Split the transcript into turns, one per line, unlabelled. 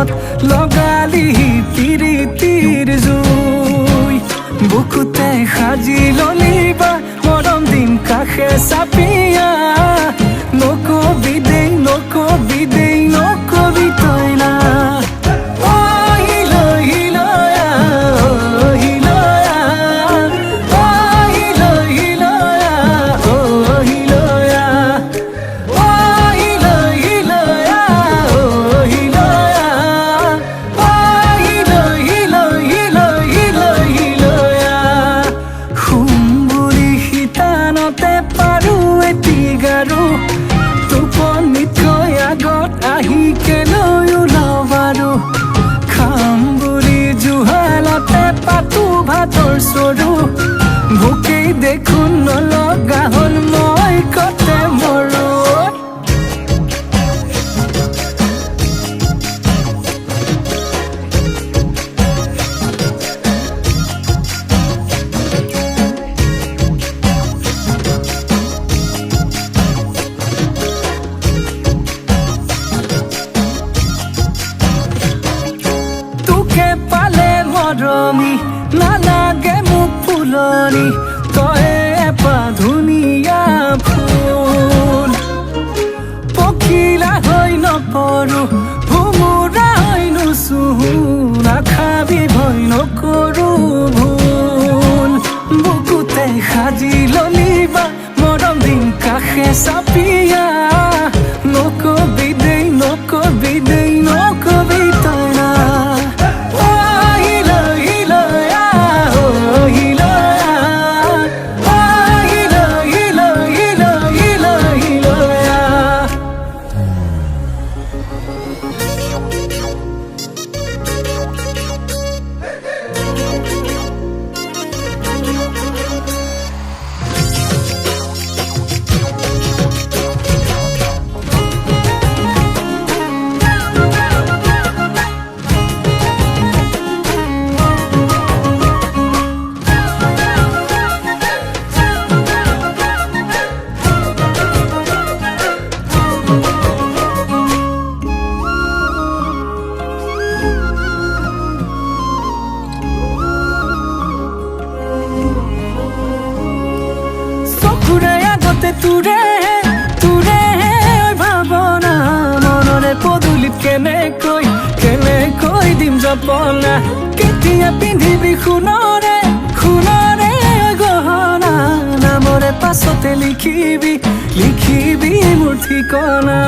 মনত লগালি তিৰিতিৰ জুই বুকুতে সাজি ললিবা মৰম দিম কাষে চাপিয়া নকবি দেই নকবি দেই নকবি তই না ভোকেই দেখোন নলগা হল মই কতে মৰো তোকে পালে মৰমি নালাগে মোক ফুলনি তই এপা ধুনীয়া ফুল পখিলা হৈ নপৰো ভুমুৰা হৈ নুচুহো নাখাবি ভয় নকৰো ভুল বুকুতে সাজি ললিবা মৰম দিম কাষে চাপিয়া নকবি দেই নকবি দেই নকবি তই না তুৰে তুৰে ভাৱনা মনৰে পদূলিত কেনেকৈ দিম জপনা কেতিয়া পিন্ধিবি সোণৰে সোণৰে গহনা নামৰে পাছতে লিখিবি মোৰ ঠিকনা